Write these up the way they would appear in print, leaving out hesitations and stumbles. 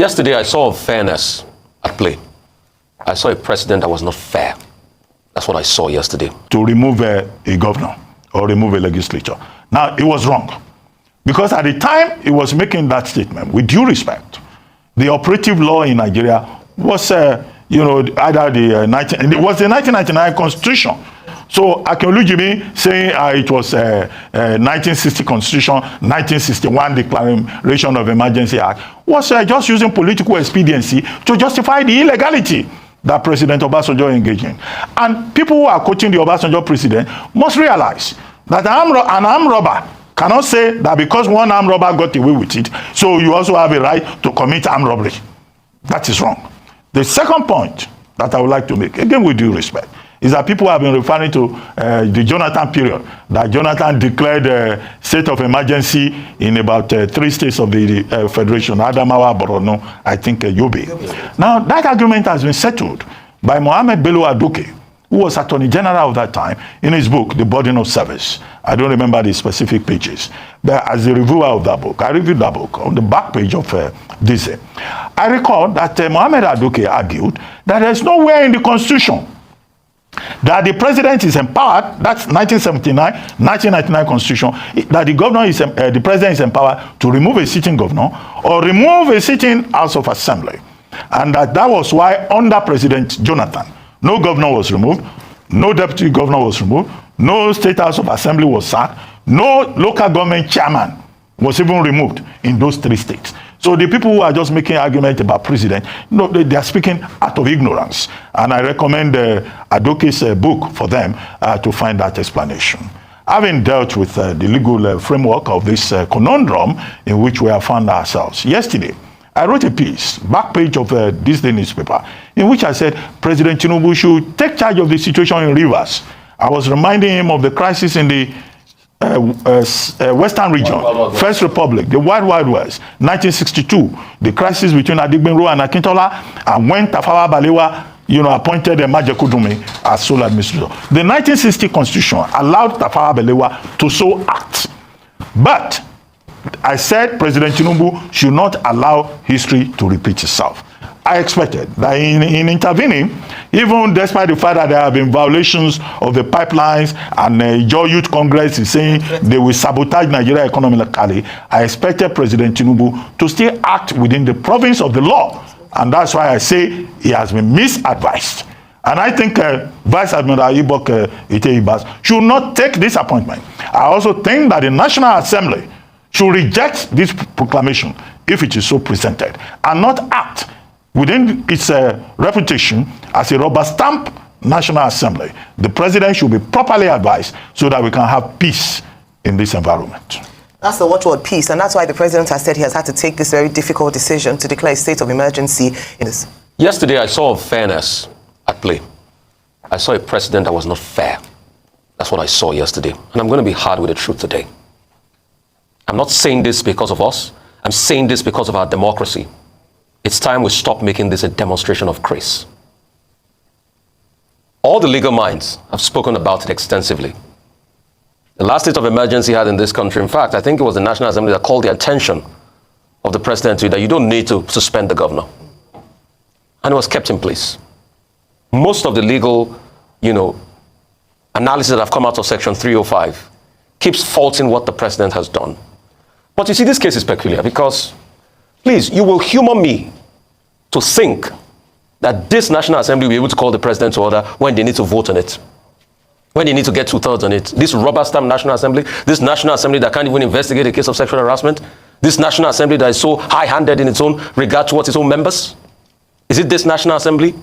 Yesterday, I saw unfairness at play. I saw a president that was not fair. That's what I saw yesterday. To remove a governor or remove a legislature. Now, it was wrong. Because at the time he was making that statement, with due respect, the operative law in Nigeria was, either it was the 1999 Constitution. So Akinolujimi saying it was 1960 Constitution, 1961 Declaration of Emergency Act was just using political expediency to justify the illegality that President Obasanjo engaged in. And people who are quoting the Obasanjo president must realize that an armed robber cannot say that because one armed robber got away with it, so you also have a right to commit armed robbery. That is wrong. The second point that I would like to make, again with due respect, is that people have been referring to the Jonathan period, that Jonathan declared a state of emergency in about 3 states of the Federation, Adamawa, Borno, I think Yobe. Now, that agreement has been settled by Mohammed Bello Aduke, who was Attorney General of that time, in his book, The Burden of Service. I don't remember the specific pages. But as a reviewer of that book, I reviewed that book on the back page of this. I recall that Mohammed Aduke argued that there's nowhere in the Constitution that the president is empowered, that's 1999 Constitution, that the president is empowered to remove a sitting governor or remove a sitting House of Assembly. And that was why under President Jonathan, no governor was removed, no deputy governor was removed, no state House of Assembly was sacked, no local government chairman was even removed in those 3 states. So the people who are just making argument about president, they are speaking out of ignorance. And I recommend Adoke's book for them to find that explanation. Having dealt with the legal framework of this conundrum in which we have found ourselves, yesterday, I wrote a piece, back page of this day newspaper, in which I said President Tinubu should take charge of the situation in Rivers. I was reminding him of the crisis in the Western region, First Republic, the Wild West, 1962, the crisis between Adigbenro and Akintola, and when Tafawa Balewa, appointed Maje Kudumi as sole administrator. The 1960 Constitution allowed Tafawa Balewa to so act. But I said President Tinubu should not allow history to repeat itself. I expected that in intervening, even despite the fact that there have been violations of the pipelines and your Youth Congress is saying they will sabotage Nigeria economically, I expected President Tinubu to still act within the province of the law. And that's why I say he has been misadvised. And I think Vice Admiral Ibok Ite-Ibas should not take this appointment. I also think that the National Assembly should reject this proclamation if it is so presented and not act within its reputation as a rubber stamp National Assembly. The president should be properly advised so that we can have peace in this environment. That's the watchword, peace, and that's why the president has said he has had to take this very difficult decision to declare a state of emergency in this. Yesterday, I saw unfairness at play. I saw a president that was not fair. That's what I saw yesterday. And I'm going to be hard with the truth today. I'm not saying this because of us. I'm saying this because of our democracy. It's time we stop making this a demonstration of grace. All the legal minds have spoken about it extensively. The last state of emergency had in this country, in fact, I think it was the National Assembly that called the attention of the president to that you don't need to suspend the governor. And it was kept in place. Most of the legal, analysis that have come out of Section 305 keeps faulting what the president has done. But you see, this case is peculiar because, please, you will humor me to think that this National Assembly will be able to call the president to order when they need to vote on it, when they need to get 2/3 on it. This rubber stamp National Assembly, this National Assembly that can't even investigate a case of sexual harassment, this National Assembly that is so high-handed in its own regard towards its own members. Is it this National Assembly?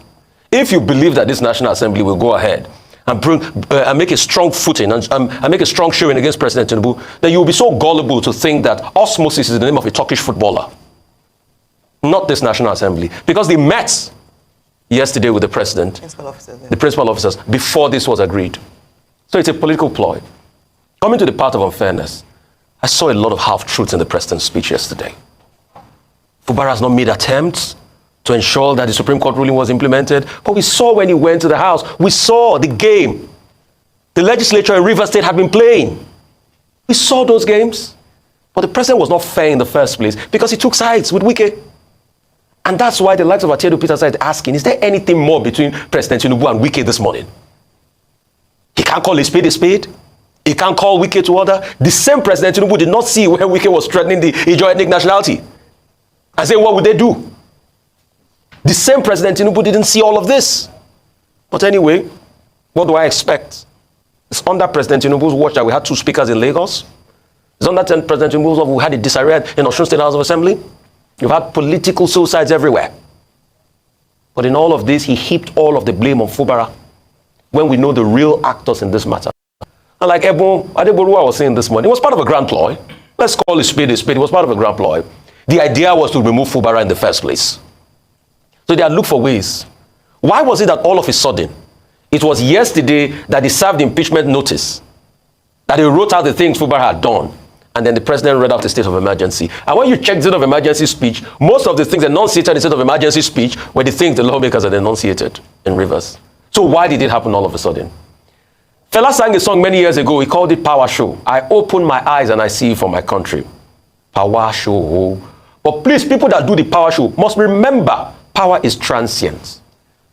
If you believe that this National Assembly will go ahead and make a strong footing and make a strong showing against President Tinubu, then you will be so gullible to think that osmosis is the name of a Turkish footballer. Not this National Assembly. Because they met yesterday with the president, the principal officers, before this was agreed. So it's a political ploy. Coming to the part of unfairness, I saw a lot of half-truths in the president's speech yesterday. Fubara has not made attempts to ensure that the Supreme Court ruling was implemented. But we saw when he went to the House, we saw the game the legislature in Rivers State had been playing. We saw those games. But the president was not fair in the first place because he took sides with Wike. And that's why the likes of Atedo Peter started asking, is there anything more between President Tinubu and Wike this morning? He can't call a spade a spade. He can't call Wike to order. The same President Tinubu did not see where Wike was threatening the Ijaw ethnic nationality and say, what would they do? The same President Tinubu didn't see all of this. But anyway, what do I expect? It's under President Tinubu's watch that we had 2 speakers in Lagos. It's under President Tinubu's watch we had a disarray in Osun State House of Assembly. You've had political suicides everywhere. But in all of this, he heaped all of the blame on Fubara when we know the real actors in this matter. And like Ebon Adeboruwa was saying this morning, it was part of a grand ploy. Let's call it spade a spade. It was part of a grand ploy. The idea was to remove Fubara in the first place. So they had looked for ways. Why was it that all of a sudden, it was yesterday that he served impeachment notice, that he wrote out the things Fubara had done, and then the president read out the state of emergency. And when you check the state of emergency speech, most of the things enunciated in the state of emergency speech were the things the lawmakers had enunciated in Rivers. So why did it happen all of a sudden? Fela sang a song many years ago. He called it Power Show. I open my eyes and I see for my country. Power show. But please, people that do the power show must remember power is transient.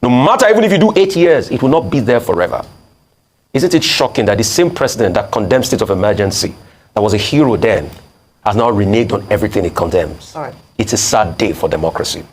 No matter, even if you do 8 years, it will not be there forever. Isn't it shocking that the same president that condemned state of emergency, that was a hero then, has now reneged on everything it condemns? All right. It's a sad day for democracy.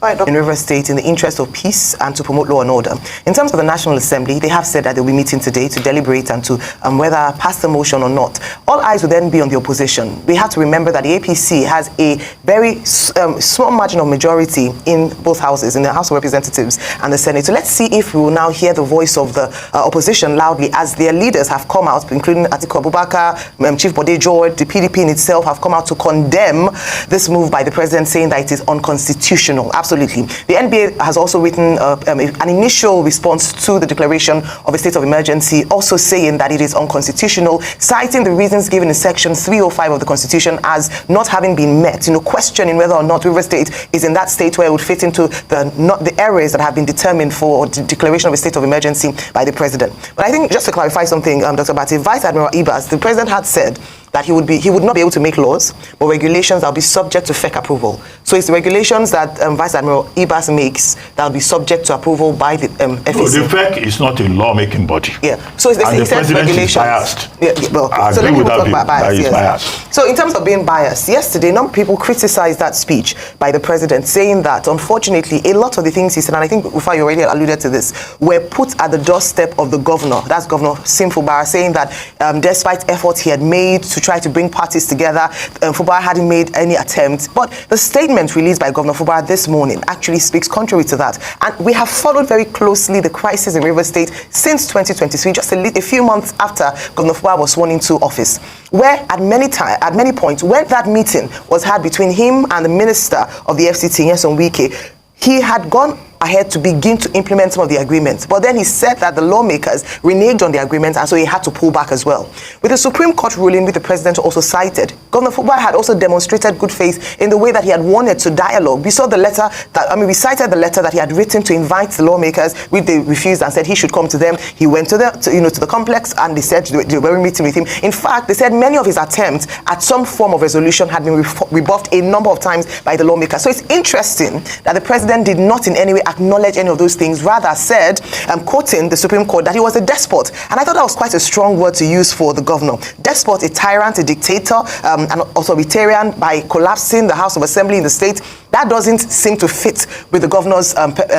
In Rivers State, in the interest of peace and to promote law and order. In terms of the National Assembly, they have said that they'll be meeting today to deliberate and to whether pass the motion or not. All eyes will then be on the opposition. We have to remember that the APC has a very small margin of majority in both houses, in the House of Representatives and the Senate. So let's see if we will now hear the voice of the opposition loudly, as their leaders have come out, including Atiku Abubakar, Chief Bode George, the PDP in itself have come out to condemn this move by the president, saying that it is unconstitutional. Absolutely. The NBA has also written an initial response to the declaration of a state of emergency, also saying that it is unconstitutional, citing the reasons given in Section 305 of the Constitution as not having been met. Questioning whether or not River State is in that state where it would fit into the areas that have been determined for the declaration of a state of emergency by the president. But I think, just to clarify something, Dr. Bati, Vice Admiral Ibas, the president had said that he would not be able to make laws, but regulations that will be subject to FEC approval. So it's the regulations that Vice Admiral Ibas makes that will be subject to approval by the FEC. No, the FEC is not a lawmaking body. Yeah. So it's the president is biased. Yeah, well, I so agree with that about bias, yes. biased. So in terms of being biased, yesterday, a number of people criticized that speech by the president, saying that, unfortunately, a lot of the things he said, and I think Ufa, you already alluded to this, were put at the doorstep of the governor. That's Governor Sim Fubara, saying that despite efforts he had made to try to bring parties together, Fubara hadn't made any attempt. But the statement released by Governor Fubara this morning actually speaks contrary to that. And we have followed very closely the crisis in Rivers State since 2023, just a few months after Governor Fubara was sworn into office, where at many points, when that meeting was had between him and the Minister of the FCT, Nyesom Wike, he had gone ahead to begin to implement some of the agreements. But then he said that the lawmakers reneged on the agreements, and so he had to pull back as well. With the Supreme Court ruling, which the president also cited, Governor Fubara had also demonstrated good faith in the way that he had wanted to dialogue. We saw the letter we cited the letter that he had written to invite the lawmakers, which they refused and said he should come to them. He went to the complex, and they said they were meeting with him. In fact, they said many of his attempts at some form of resolution had been rebuffed a number of times by the lawmakers. So it's interesting that the president did not in any way acknowledge any of those things, rather said, quoting the Supreme Court, that he was a despot. And I thought that was quite a strong word to use for the governor. Despot, a tyrant, a dictator, an authoritarian, by collapsing the House of Assembly in the state. That doesn't seem to fit with the governor's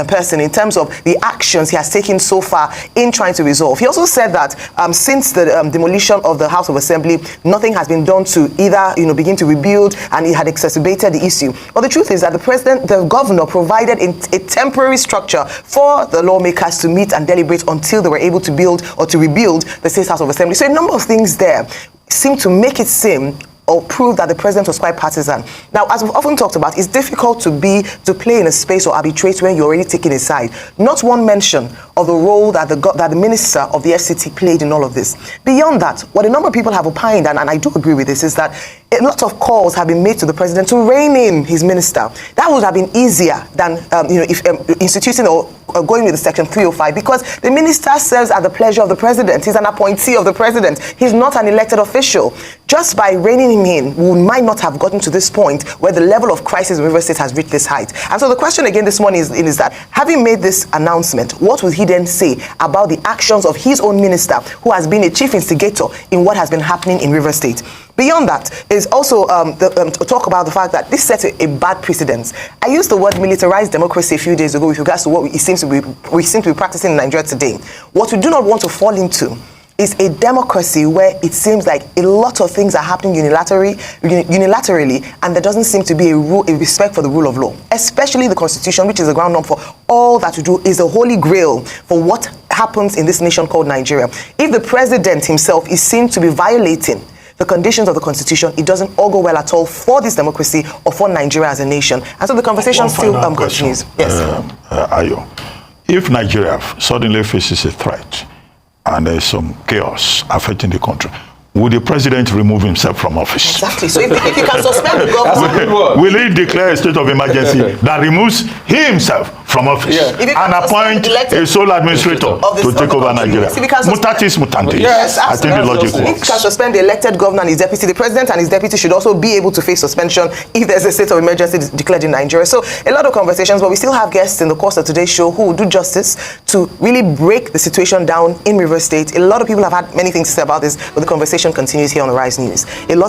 person in terms of the actions he has taken so far in trying to resolve. He also said that since the demolition of the House of Assembly, nothing has been done to either begin to rebuild, and he had exacerbated the issue. But the truth is that the governor provided a temporary structure for the lawmakers to meet and deliberate until they were able to build or to rebuild the State House of Assembly. So a number of things there seem to make it seem or prove that the president was quite partisan. Now, as we've often talked about, it's difficult to play in a space or arbitrate when you're already taking a side. Not one mention of the role that the minister of the FCT played in all of this. Beyond that, what a number of people have opined, and I do agree with this, is that a lot of calls have been made to the president to rein in his minister. That would have been easier than if instituting or going with the Section 305, because the minister serves at the pleasure of the president. He's an appointee of the president. He's not an elected official. Just by reining him him in, we might not have gotten to this point where the level of crisis in River State has reached this height. And so the question again this morning is that, having made this announcement, what will he then say about the actions of his own minister, who has been a chief instigator in what has been happening in River State? Beyond that is also talk about the fact that this sets a bad precedent. I used the word militarized democracy a few days ago with regards to what we seem to be practicing in Nigeria today. What we do not want to fall into is a democracy where it seems like a lot of things are happening unilaterally, and there doesn't seem to be a respect for the rule of law, especially the Constitution, which is the ground norm for all that we do, is the holy grail for what happens in this nation called Nigeria. If the president himself is seen to be violating the conditions of the Constitution, it doesn't all go well at all for this democracy or for Nigeria as a nation. And so the conversation still continues. Yes. Ayo, if Nigeria suddenly faces a threat and there's some chaos affecting the country, will the president remove himself from office? Exactly. So if you can suspend the government, will he declare a state of emergency that removes himself from office and appoint a sole administrator to take over Nigeria? Mutatis mutandis. Yes, I think the logic If works. he can suspend the elected governor and his deputy, the president and his deputy should also be able to face suspension if there's a state of emergency declared in Nigeria. So a lot of conversations, but we still have guests in the course of today's show who will do justice to really break the situation down in River State. A lot of people have had many things to say about this, but the conversation continues here on the Rise News. A lot